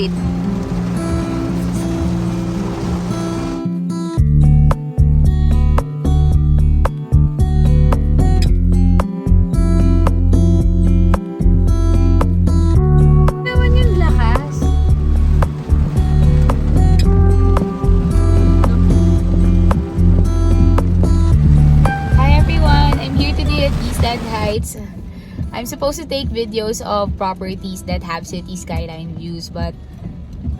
street. Eastland Heights. I'm supposed to take videos of properties that have city skyline views, but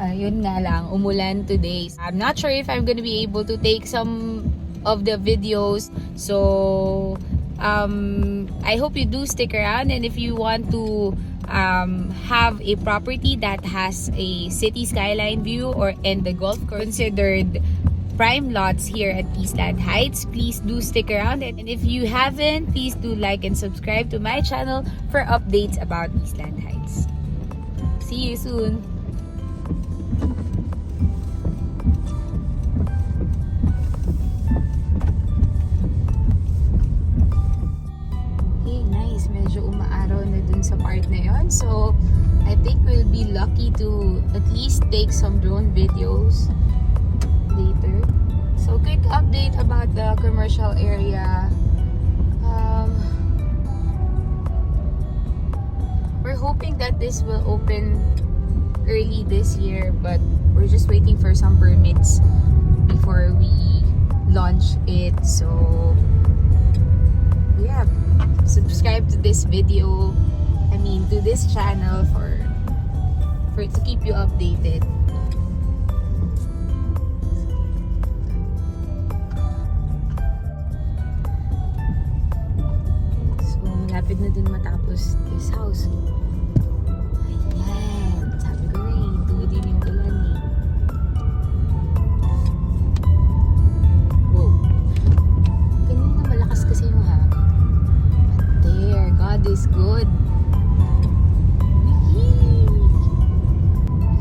yun nga lang, umulan today. I'm not sure if I'm gonna be able to take some of the videos, so I hope you do stick around. And if you want to have a property that has a city skyline view and the golf course considered prime lots here at Eastland Heights, please do stick around. And if you haven't, please do like and subscribe to my channel for updates about Eastland Heights. See you soon! Hey, nice. Medyo umaaraw na dun sa part na yon. So, I think we'll be lucky to at least take some drone videos later. So quick update about the commercial area. We're hoping that this will open early this year, but we're just waiting for some permits before we launch it. So yeah, subscribe to this video, to this channel for to keep you updated. Lapit na din matapos this house. Ayan. Sabi ko na tuwa din yung ulan eh. Wow. Kanina malakas kasi yung hangin. But there, God is good.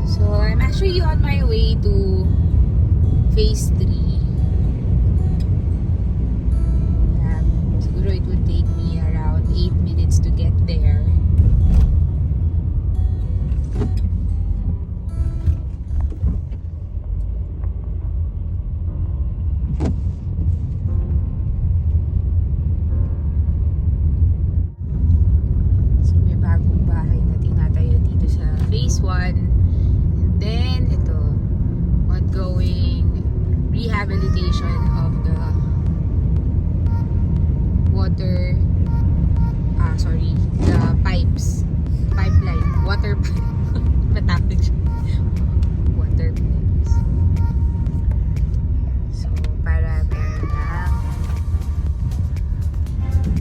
So, I'm actually on my way to phase 3. Siguro it would take me around 8 minutes to get there. So may bagong bahay na tinatayo dito sa phase 1. And then ito, ongoing rehabilitation of the the pipeline, water matapig siya. Water pipes. So, para meron ng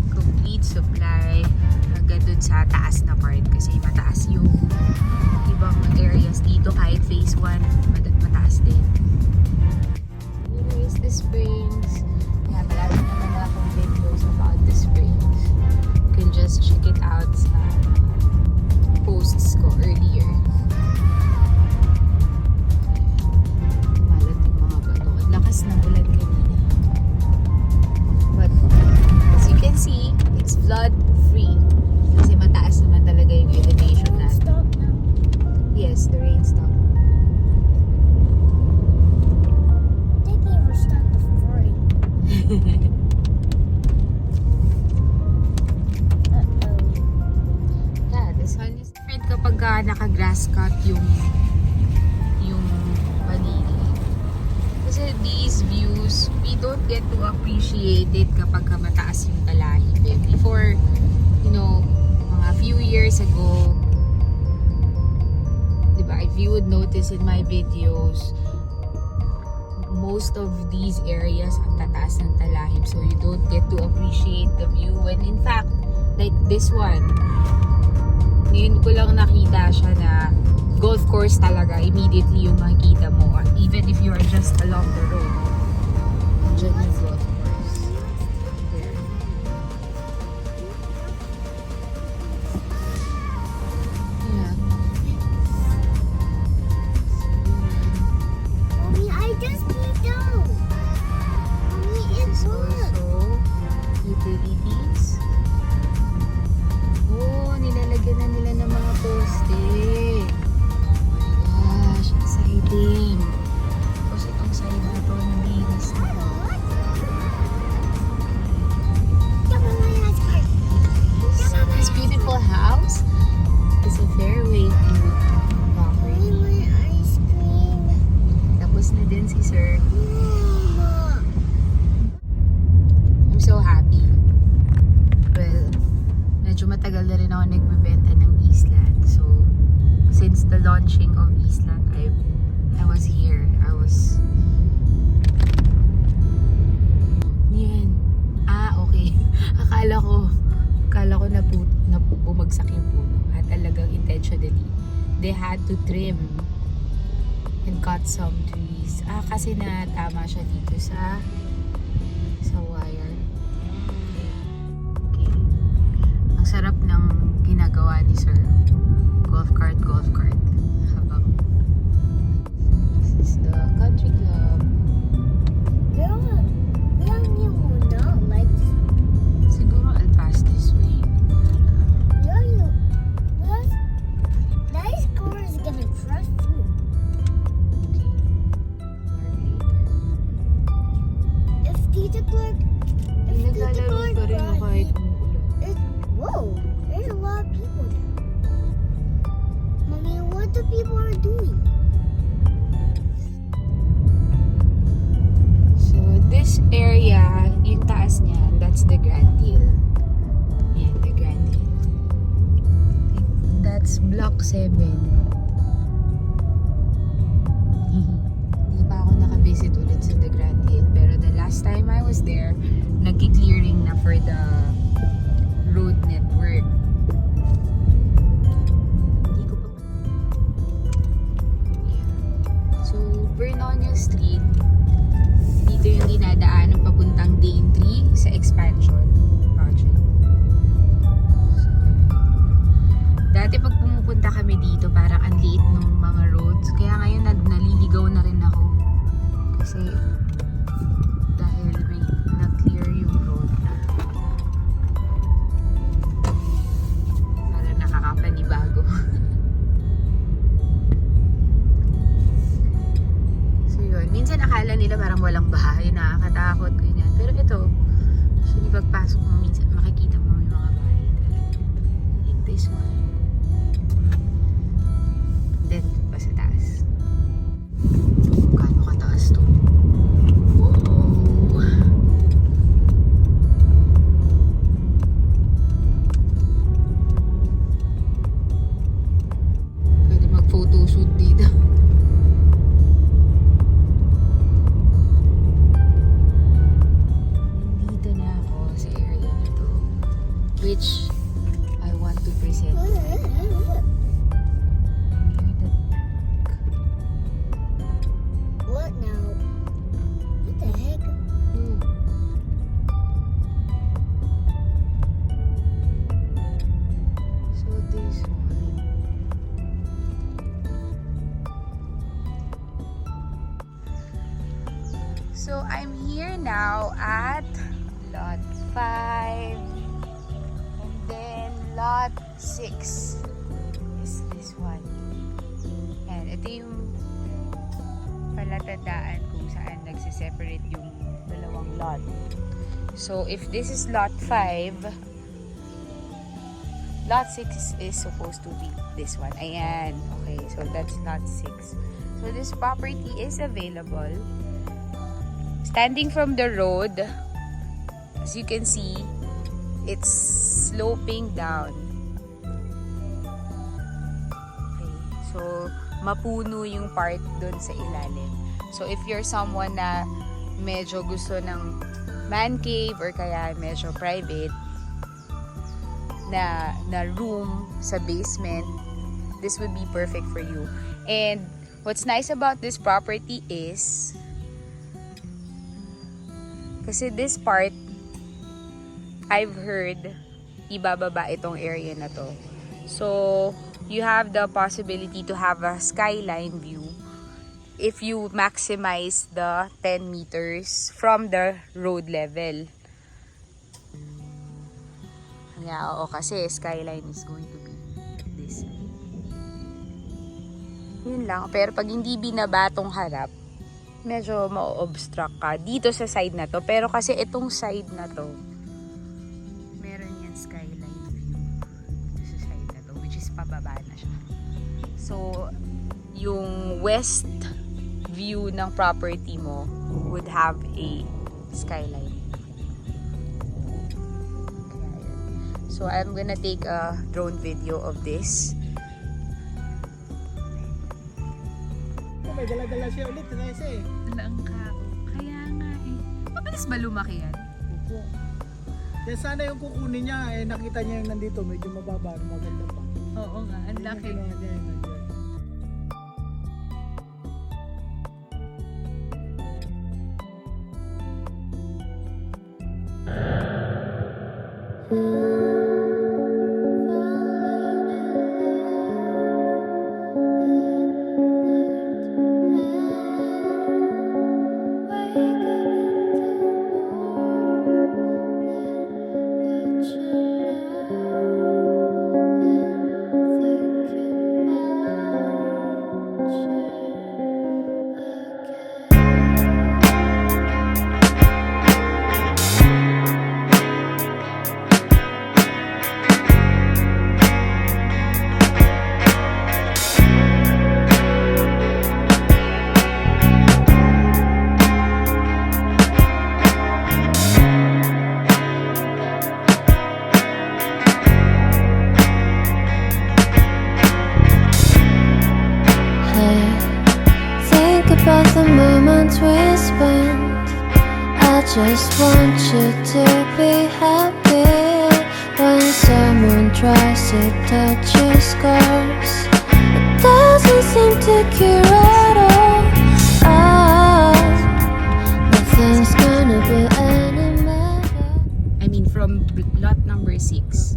complete supply hanggang dun sa taas na part, kasi mataas yung ibang areas dito kahit phase 1, mataas din. Here is the springs. Yeah, malapit naman na akong videos about the springs. You can just check it out sa posts ko earlier. Malat yung mga bato. Ang lakas ng ulan kanina. But as you can see, it's flood free. Kasi mataas naman talaga yung elevation natin. Yes, the rain stopped. I think they were stuck before. Kapag naka-grass cut yung paligid. Kasi these views, we don't get to appreciate it kapag mataas yung talahib. Before, mga few years ago, diba, if you would notice in my videos, most of these areas ang tataas ng talahib, so you don't get to appreciate the view. When in fact, like this one, ngayon ko lang nakita siya na golf course talaga, immediately yung makikita mo, even if you are just along the road. Diyan yung golf course. There. Yeah. Mommy, I just need down. Mommy, it's work. Also, utilities. Oh, nilalagyan na nila ng mga poste. Oh my Ayan si Sir. Mama. I'm so happy. Well, medyo matagal na rin ako nagbebenta ng Eastland. So, since the launching of Eastland, I was here. Yan. Okay. Akala ko na bumagsak yung puno. At talagang intentionally, they had to trim and cut some trees. Kasi na tama siya dito sa wire. Okay. Ang sarap ng ginagawa ni Sir. Golf cart. Habang this is the country club. Meron yung muna, like, Siguro I'll pass this way. nice car is gonna crush you. If Tita Clark, Naglalaro pa rin ako kahit umuulan. whoa, there's a lot of people there. Mommy, what the people are doing? So this area, yung taas niya, that's the Grand Hill. Yan, the Grand Hill. That's Block 7. Hindi pa ako nakavisit ulit sa the Grand Hill. Pero the last time I was there, nagki-clearing na for the road network. Hindi ko pa... Yeah. So, Vernonia Street, dito yung dinadaan ng papuntang Daintree sa expansion project. So, dati pag pumupunta kami dito, parang ang liit ng mga roads. Kaya ngayon naliligaw na rin ako. Kasi dahil may na-clear yung road na para nakakapanibago. So yun, minsan akala nila parang walang bahay, nakakatakot, ganyan. Pero ito, actually pagpasok mo minsan, makikita mo may mga bahay talaga. Like this one. Then, pa sa taas. Gaano kataas to? Wow! Pwede mag-photoshoot dito. Nandito na ako sa area na to, which I want to present. What now? What the heck? So this one. So I'm here now at lot 5 and then lot 6 is this one. And ito yung palatandaan kung saan nagsiseparate yung dalawang lot. So if this is lot 5, lot 6 is supposed to be this one. Ayan. Okay, so that's lot 6. So this property is available. Standing from the road, as you can see, it's sloping down. Okay, so mapuno yung part dun sa ilalim. So if you're someone na medyo gusto ng man cave or kaya medyo private na room sa basement, this would be perfect for you. And what's nice about this property is kasi this part, I've heard, ibababa itong area na to. So, you have the possibility to have a skyline view if you maximize the 10 meters from the road level. Yeah, oo, kasi skyline is going to be this way. Yun lang. Pero pag hindi binaba tong harap, medyo ma-obstruct ka dito sa side na to. Pero kasi itong side na to, meron yan skyline view dito sa side na to, which is pababa na siya. So, yung west view ng property mo would have a skyline. So I'm gonna take a drone video of this. May dala-dala siya ulit, Teresa eh. Lang ka. Kaya nga eh. Mabilis ba lumaki yan? Opo. Kaya sana yung kukunin niya, eh nakita niya yung nandito, medyo mababa, maganda pa. Oo nga, ang laki. About the moments we spent, I just want you to be happy. When someone tries to touch your scars, it doesn't seem to cure at all. Nothing's gonna be any better. I mean from lot number 6.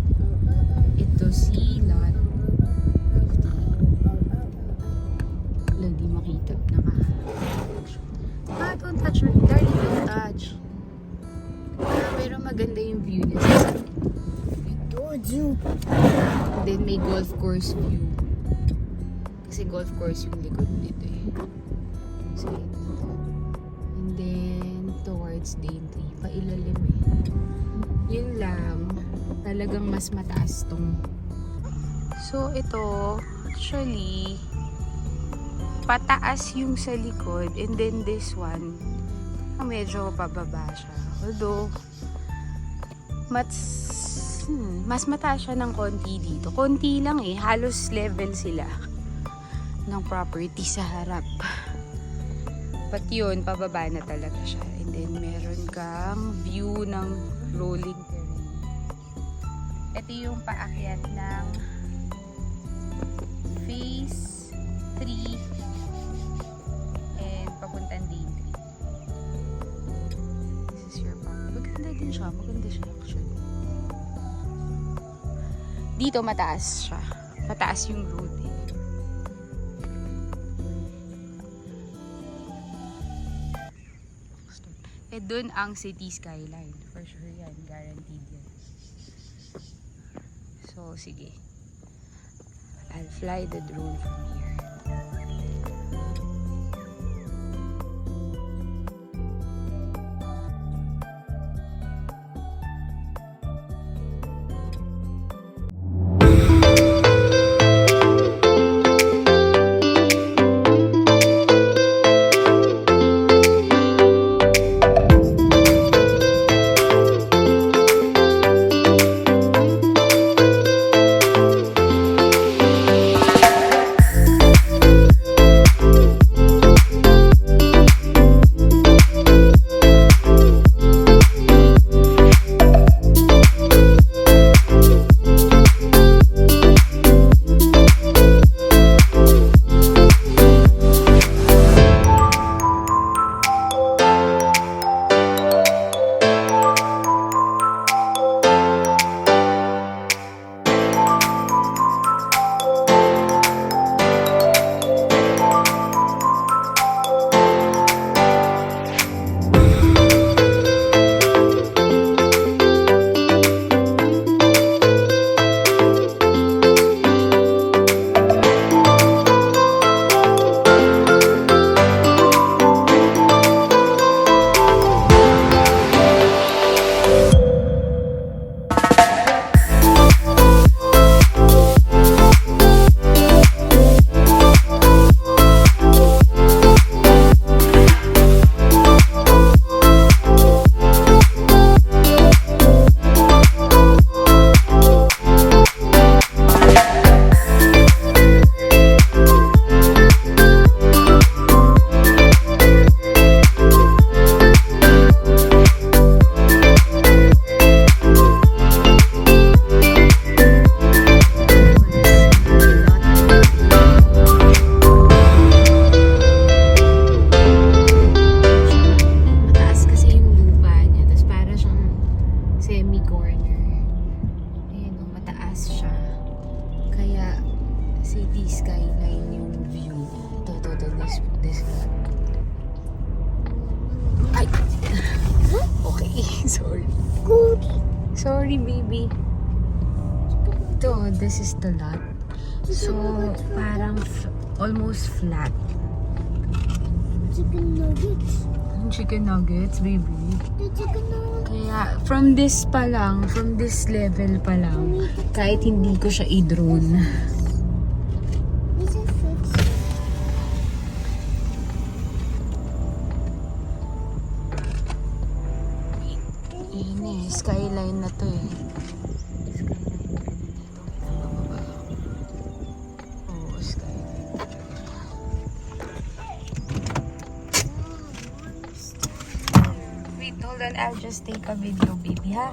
Ito si lot 50. Wala, di makita. Don't touch your darling, don't touch. Pero maganda yung view niya. I told you. Then may golf course view. Kasi golf course yung likod dito eh. So, and then towards Daintree, pailalim eh. Yun lang, talagang mas mataas tong. So ito, actually, pataas yung sa likod, and then this one medyo pababa siya, although mas mataas siya ng konti dito, konti lang eh, halos level sila ng property sa harap, but yun, pababa na talaga siya, and then meron kang view ng rolling terrain. Ito yung paakyat ng phase 3 papuntang Daintree. This is your park. Maganda din siya. Maganda siya actually. Dito mataas siya. Mataas yung road eh. Eh dun ang City Skyline. For sure yan. Guaranteed yan. So sige. I'll fly the drone from here. Sorry. Goody. Sorry, baby. Ito, this is the lot. So, parang almost flat. Chicken nuggets. Chicken nuggets, baby. The chicken nuggets. Kaya, from this pa lang, from this level pa lang, kahit hindi ko siya i-drone. This is fixed. Ini, skyline na to eh. Oo, skyline. Wait, hold on. I'll just take a video, baby, ha?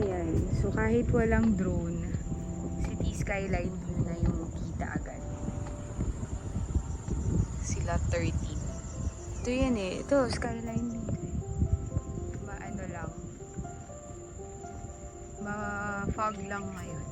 Ayan. So, kahit walang drone, City Skyline view na yung kita agad. Sila 13. Ito yan eh. Ito, skyline dito eh. Maano lang. Ma-fog lang ngayon.